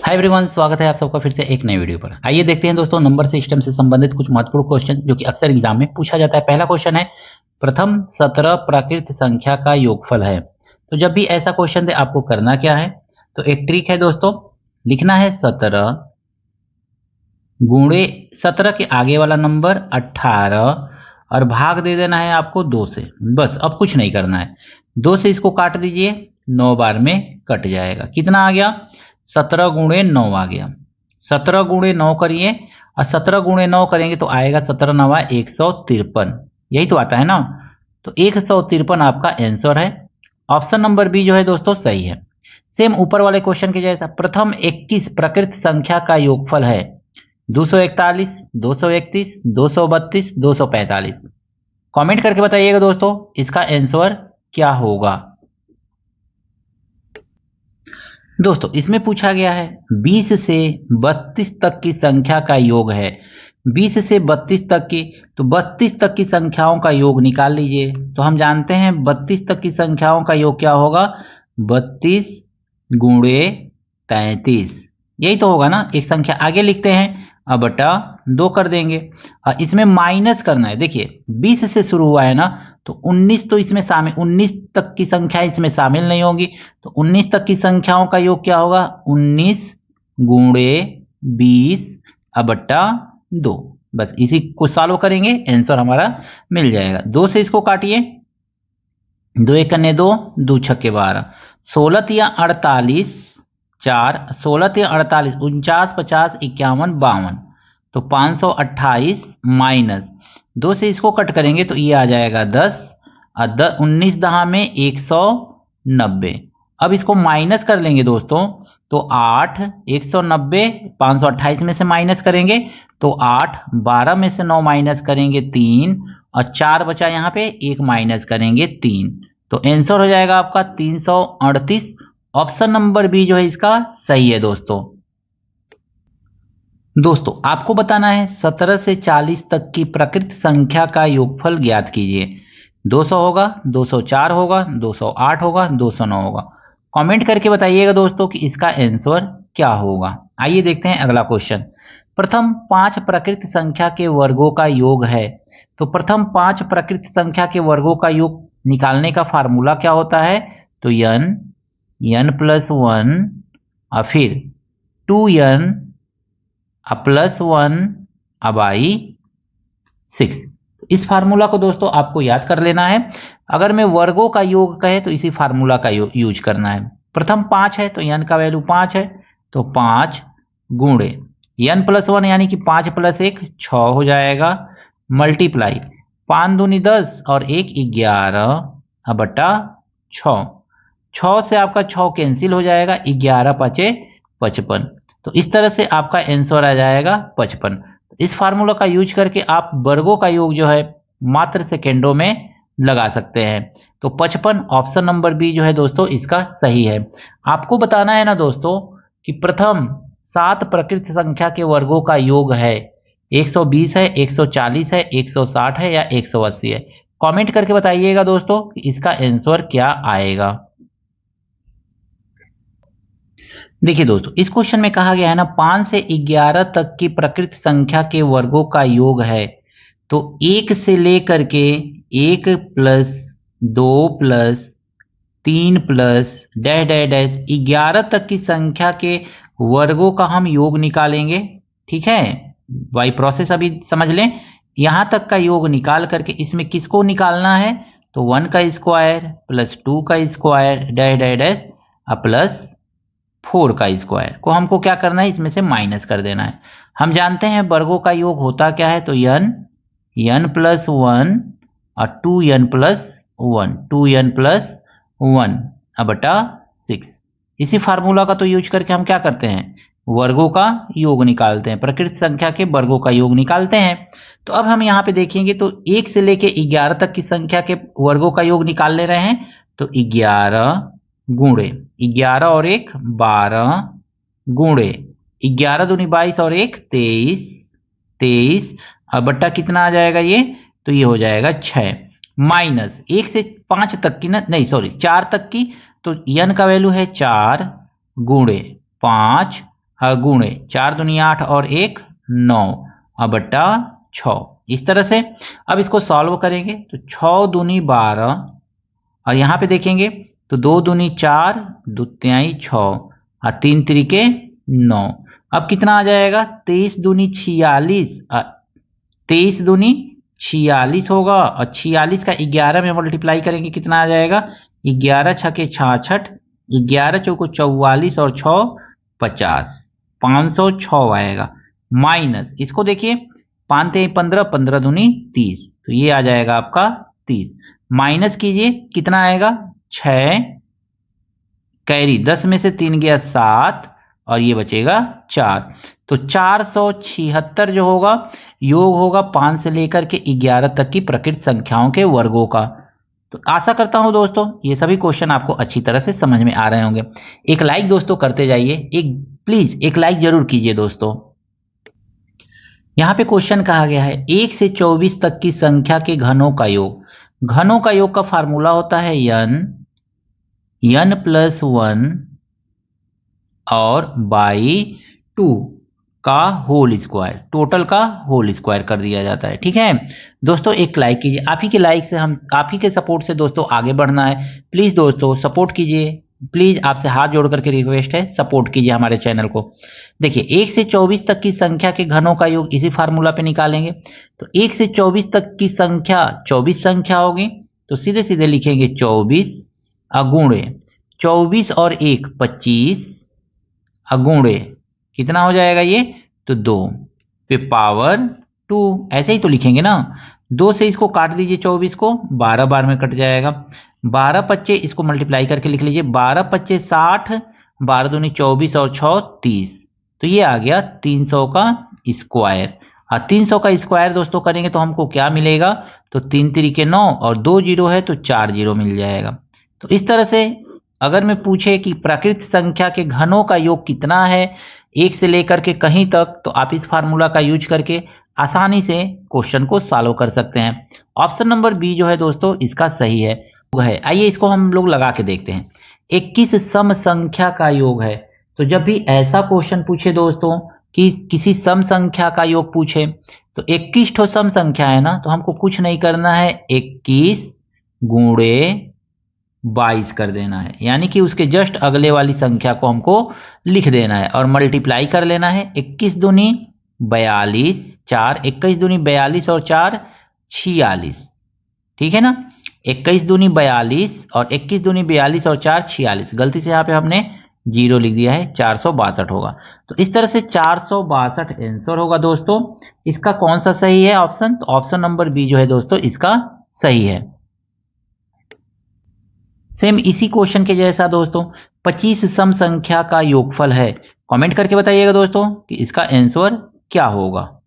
Hi everyone, स्वागत है आप सबका फिर से एक नए वीडियो पर। आइए देखते हैं दोस्तों नंबर सिस्टम से संबंधित कुछ महत्वपूर्ण क्वेश्चन जो कि अक्सर एग्जाम में पूछा जाता है। पहला क्वेश्चन है, प्रथम 17 प्राकृत संख्या का योगफल है। तो जब भी ऐसा क्वेश्चन दे आपको करना क्या है, तो एक ट्रिक है दोस्तों, लिखना है 17 गुणे 17 के आगे वाला नंबर 18 और भाग दे देना है आपको 2 से। बस अब कुछ नहीं करना है। 2 से इसको काट दीजिए, 9 बार में कट जाएगा। कितना आ गया? 17 गुणे 9 आ गया। 17 गुणे 9 करिए और 17 गुणे 9 करेंगे तो आएगा 17 9 153। यही तो आता है ना। तो 153 आपका आंसर है। ऑप्शन नंबर बी जो है दोस्तों सही है। सेम ऊपर वाले क्वेश्चन के जैसा, प्रथम 21 प्रकृत संख्या का योगफल है 241, 231, 232, 245। कमेंट करके बताइएगा दोस्तों इसका आंसर क्या होगा। दोस्तों इसमें पूछा गया है 20 से 32 तक की संख्या का योग है। 20 से 32 तक की, तो 32 तक की संख्याओं का योग निकाल लीजिए। तो हम जानते हैं 32 तक की संख्याओं का योग क्या होगा? 32 गुणे 33। यही तो होगा ना। एक संख्या आगे लिखते हैं अब बटा 2 कर देंगे और इसमें माइनस करना है। देखिए 20 से शुरू हुआ है ना, तो 19 तो इसमें शामिल, 19 तक की संख्या इसमें शामिल नहीं होगी। तो 19 तक की संख्याओं का योग क्या होगा? 19 गुणे 20 बटा 2। बस इसी को सॉल्व करेंगे, आंसर हमारा मिल जाएगा। 2 से इसको काटिए, 2 एक अन्य 2, 2 छक्के 12, 16 या 48 4, 16 या 48 49 50 51 52, तो 528 माइनस 2 से इसको कट करेंगे तो ये आ जाएगा 10 और 19 दहा में 190। अब इसको माइनस कर लेंगे दोस्तों, तो 8 190 528 में से माइनस करेंगे तो 8, 12 में से 9 माइनस करेंगे 3 और 4 बचा यहाँ पे, 1 माइनस करेंगे 3। तो आंसर हो जाएगा आपका 338। ऑप्शन नंबर बी जो है इसका सही है दोस्तों। दोस्तों आपको बताना है 17 से 40 तक की प्रकृत संख्या का योगफल ज्ञात कीजिए। 200 होगा, 204 होगा, 208 होगा, 209 होगा। कमेंट करके बताइएगा दोस्तों कि इसका आंसर क्या होगा। आइए देखते हैं अगला क्वेश्चन। प्रथम 5 प्रकृत संख्या के वर्गों का योग है। तो प्रथम 5 प्रकृत संख्या के वर्गों का योग निकालने का फार्मूला क्या होता है? तो n प्लस 1 और फिर 2n प्लस 1 बाई 6। इस फार्मूला को दोस्तों आपको याद कर लेना है। अगर मैं वर्गों का योग कहे तो इसी फार्मूला का यूज करना है। प्रथम 5 है तो n का वैल्यू 5 है, तो 5 गुणे n प्लस 1 यानी कि 5 प्लस 1 6 हो जाएगा, मल्टीप्लाई 5 दूनी 10 और 1 11 बटा 6। 6 से आपका 6 कैंसिल हो जाएगा, 11 5 55। तो इस तरह से आपका आंसर आ जाएगा 55। इस फार्मूला का यूज करके आप वर्गों का योग जो है मात्र सेकेंडों में लगा सकते हैं। तो 55 ऑप्शन नंबर बी जो है दोस्तों इसका सही है। आपको बताना है ना दोस्तों कि प्रथम 7 प्रकृत संख्या के वर्गों का योग है 120 है, 140 है, 160 है या 180 है। कमेंट करके बताइएगा दोस्तों कि इसका आंसर क्या आएगा। देखिए दोस्तों इस क्वेश्चन में कहा गया है ना 5 से 11 तक की प्रकृत संख्या के वर्गों का योग है। तो 1 से लेकर के 1 plus 2 plus 3 plus dash dash dash 11 तक की संख्या के वर्गों का हम योग निकालेंगे। ठीक है, वाई प्रोसेस अभी समझ लें। यहां तक का योग निकाल करके इसमें किसको निकालना है? तो 1 का स्क्वायर प्लस 2 का square dash dash dash plus 4 का स्क्वायर को हमको क्या करना है? इसमें से माइनस कर देना है। हम जानते हैं वर्गों का योग होता क्या है? तो n प्लस 1 और 2n प्लस 1, 2n प्लस 1 बटा 6। इसी फार्मूला का तो यूज करके हम क्या करते हैं? वर्गों का योग निकालते हैं, प्रकृत संख्या के वर्गों का योग निकालते हैं। तो अब हम यहाँ पे देखेंगे तो 1 से लेके 11 तक की संख्या के वर्गों का योग निकाल ले रहे हैं। तो 11 गुणे 11 और 1 12 गुणे 11 दूनी 22 और 1 23, 23 और बट्टा कितना आ जाएगा ये? तो ये हो जाएगा 6 माइनस 1 से 5 तक की ना, नहीं सॉरी 4 तक की। तो n का वैल्यू है 4 गुणे 5 गुणे 4 दूनी 8 और 1 9 और बट्टा 6। इस तरह से अब इसको सॉल्व करेंगे तो 6 दूनी 12 और यहाँ पे देखेंगे तो 2 दूनी 4 2 तिहाई 6 और 3 त्रिके 9। अब कितना आ जाएगा 23 दूनी 46 23 दूनी 46 होगा और 46 का 11 में मल्टीप्लाई करेंगे कितना आ जाएगा 11 छके 66 11 चौको 44 और 6 50 506 आएगा। माइनस इसको देखिए 5 3 15 15 दूनी 30 तो ये आ जाएगा आपका 30। माइनस कीजिए कितना आएगा 6 कैरी 10 में से 3 गया 7 और ये बचेगा 4। तो 476 जो होगा योग होगा 5 से लेकर के 11 तक की प्रकृत संख्याओं के वर्गों का। तो आशा करता हूं दोस्तों ये सभी क्वेश्चन आपको अच्छी तरह से समझ में आ रहे होंगे। एक लाइक दोस्तों करते जाइए, प्लीज एक लाइक जरूर कीजिए दोस्तों। यहां पे क्वेश्चन कहा गया है 1 से 24 तक की संख्या के घनों का योग। घनों का योग का फार्मूला होता है n प्लस 1 और बाई 2 का होल स्क्वायर, टोटल का होल स्क्वायर कर दिया जाता है। ठीक है दोस्तों, एक लाइक कीजिए। आप ही के लाइक से आप ही के सपोर्ट से दोस्तों आगे बढ़ना है। प्लीज दोस्तों सपोर्ट कीजिए, प्लीज आपसे हाथ जोड़ करके रिक्वेस्ट है, सपोर्ट कीजिए हमारे चैनल को। देखिए 1 से 24 तक की संख्या के घनों का योग इसी फार्मूला पे निकालेंगे। तो 1 से 24 तक की संख्या 24 संख्या होगी तो सीधे सीधे लिखेंगे 24 अगुणे 24 और 1 25 अगुणे कितना हो जाएगा ये तो 2 पे पावर 2, ऐसे ही तो लिखेंगे ना। 2 से इसको काट दीजिए 24 को, 12 बार में कट जाएगा। 12 पच्चे इसको मल्टीप्लाई करके लिख लीजिए, 12 पच्चे 60 12 दूनी 24 और 6 30। तो ये आ गया 300 का स्क्वायर। और 300 का स्क्वायर दोस्तों करेंगे तो हमको क्या मिलेगा तो 3 तिरिके 9 और 2 जीरो है तो 4 जीरो मिल जाएगा। तो इस तरह से अगर मैं पूछे कि प्राकृत संख्या के घनों का योग कितना है 1 से लेकर के कहीं तक, तो आप इस फार्मूला का यूज करके आसानी से क्वेश्चन को सॉल्व कर सकते हैं। ऑप्शन नंबर बी जो है दोस्तों इसका सही है। आइए इसको हम लोग लगा के देखते हैं। 21 सम संख्या का योग है। तो जब भी ऐसा क्वेश्चन पूछे दोस्तों कि किसी सम संख्या का योग पूछे तो 21 ठो सम संख्या है ना, तो हमको कुछ नहीं करना है 21 गुणे 22 कर देना है, यानी कि उसके जस्ट अगले वाली संख्या को हमको लिख देना है और मल्टीप्लाई कर लेना है। 21 दूनी 42 4 21 दूनी 42 और 4 46। ठीक है ना, 21 दूनी 42 और 21 दूनी 42 और 4 46। गलती से यहाँ पे हमने जीरो लिख दिया है, 462 होगा। तो इस तरह से 462 आंसर होगा दोस्तों। इसका कौन सा सही है ऑप्शन, तो ऑप्शन नंबर बी जो है दोस्तों इसका सही है। सेम इसी क्वेश्चन के जैसा दोस्तों 25 सम संख्या का योगफल है। कमेंट करके बताइएगा दोस्तों कि इसका आंसर क्या होगा।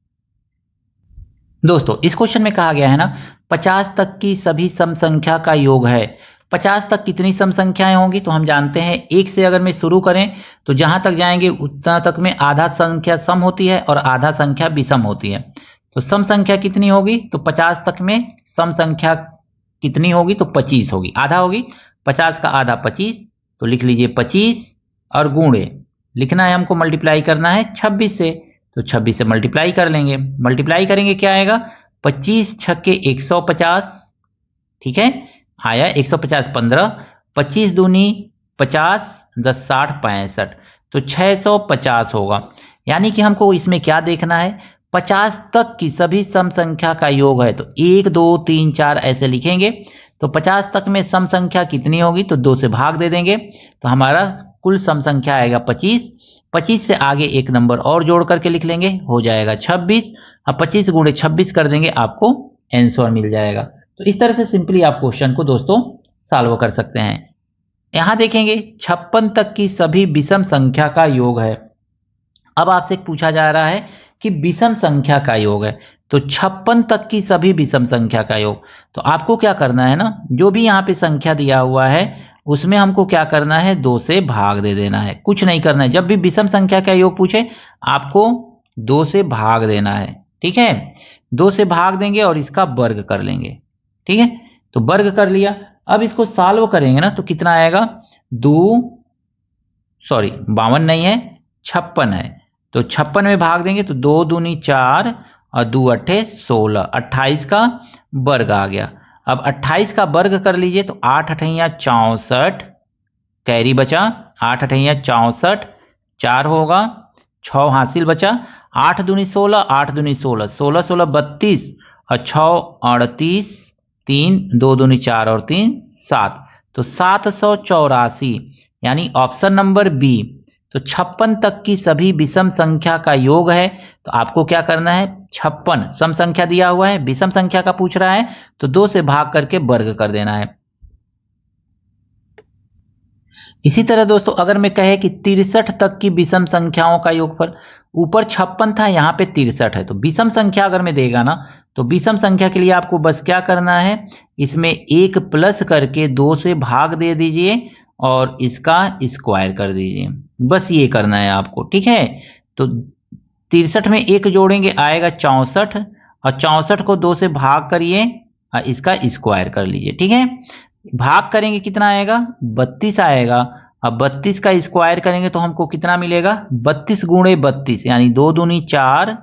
दोस्तों इस क्वेश्चन में कहा गया है ना 50 तक की सभी सम संख्या का योग है। 50 तक कितनी सम संख्याएं होंगी, तो हम जानते हैं 1 से अगर मैं शुरू करें तो जहां तक जाएंगे उतना तक में आधा संख्या सम होती है और आधा संख्या विषम होती है। तो सम संख्या कितनी होगी, तो 50 तक में सम संख्या कितनी होगी, तो 25 होगी, आधा होगी। 50 का आधा 25, तो लिख लीजिए 25 और गुणे लिखना है हमको, मल्टीप्लाई करना है 26 से, तो 26 से मल्टीप्लाई कर लेंगे। मल्टीप्लाई करेंगे क्या आएगा 25 छक्के 150। ठीक है, आया 150 15, 25 दूनी 50 10 60 65, तो 650 होगा। यानी कि हमको इसमें क्या देखना है 50 तक की सभी सम संख्या का योग है। तो 1 2 3 4 ऐसे लिखेंगे। तो 50 तक में सम संख्या कितनी होगी, तो 2 से भाग दे देंगे तो हमारा कुल सम संख्या आएगा 25। 25 से आगे एक नंबर और जोड़ करके लिख लेंगे, हो जाएगा 26। अब 25 गुणे 26 कर देंगे, आपको आंसर मिल जाएगा। तो इस तरह से सिंपली आप क्वेश्चन को दोस्तों सॉल्व कर सकते हैं। यहां देखेंगे 56 तक की सभी विषम संख्या का योग है। अब आपसे पूछा जा रहा है कि विषम संख्या का योग है, तो 56 तक की सभी विषम संख्या का योग। तो आपको क्या करना है ना, जो भी यहाँ पे संख्या दिया हुआ है उसमें हमको क्या करना है 2 से भाग दे देना है, कुछ नहीं करना है। जब भी विषम संख्या का योग पूछे आपको 2 से भाग देना है। ठीक है, 2 से भाग देंगे और इसका वर्ग कर लेंगे। ठीक है, तो वर्ग कर लिया। अब इसको सॉल्व करेंगे ना तो कितना आएगा 52 नहीं है 56 है, तो 56 में भाग देंगे तो 2 दूनी 4 और 2 अट्ठे 16, 28 का वर्ग आ गया। अब 28 का वर्ग कर लीजिए तो 8 अठैया 64, कैरी बचा 8 अठैया 64, 4 होगा, 6 हासिल बचा, 8 दूनी 16, 8 दूनी 16, 16 16 32 और 6 38, 3 2 दूनी 4 और 3 7, तो 784, यानी ऑप्शन नंबर बी। तो 56 तक की सभी विषम संख्या का योग है, तो आपको क्या करना है, 56 सम संख्या दिया हुआ है, विषम संख्या का पूछ रहा है, तो 2 से भाग करके वर्ग कर देना है। इसी तरह दोस्तों अगर मैं कहे कि 63 तक की विषम संख्याओं का योगफल, ऊपर 56 था, यहाँ पे 63 है, तो विषम संख्या अगर मैं देगा ना, तो विषम संख्या के लिए आपको बस क्या करना है, इसमें 1 प्लस करके 2 से भाग दे दीजिए और इसका स्क्वायर कर दीजिए, बस ये करना है आपको, ठीक है। तो 63 में 1 जोड़ेंगे आएगा 64, और 64 को 2 से भाग करिए और इसका स्क्वायर कर लीजिए, ठीक है। भाग करेंगे कितना आएगा, 32 आएगा। अब 32 का स्क्वायर करेंगे तो हमको कितना मिलेगा, 32 गुणे 32, यानी 2 दूनी 4,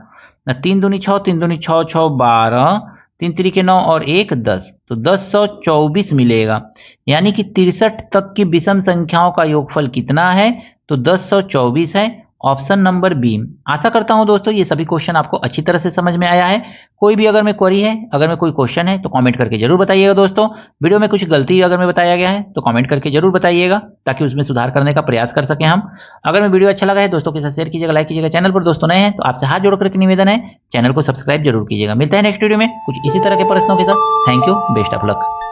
3 दूनी 6, 3 दूनी 6, 6 12, 3 त्रिके 9 और 1 10, तो 1024 मिलेगा। यानी कि 63 तक की विषम संख्याओं का योगफल कितना है, तो 1024 है, ऑप्शन नंबर बी। आशा करता हूं दोस्तों ये सभी क्वेश्चन आपको अच्छी तरह से समझ में आया है। कोई भी अगर मैं क्वेरी है, अगर मैं कोई क्वेश्चन है तो कमेंट करके जरूर बताइएगा दोस्तों। वीडियो में कुछ गलती अगर मैं बताया गया है तो कमेंट करके जरूर बताइएगा, ताकि उसमें सुधार करने का प्रयास कर सकें हम। अगर मैं वीडियो अच्छा लगा है दोस्तों के साथ शेयर कीजिएगा, लाइक कीजिएगा। चैनल पर दोस्तों नए हैं तो आपसे हाथ जोड़ करके निवेदन है, चैनल को सब्सक्राइब जरूर कीजिएगा। मिलते हैं नेक्स्ट वीडियो में कुछ इसी तरह के प्रश्नों के साथ। Thank you, best of luck.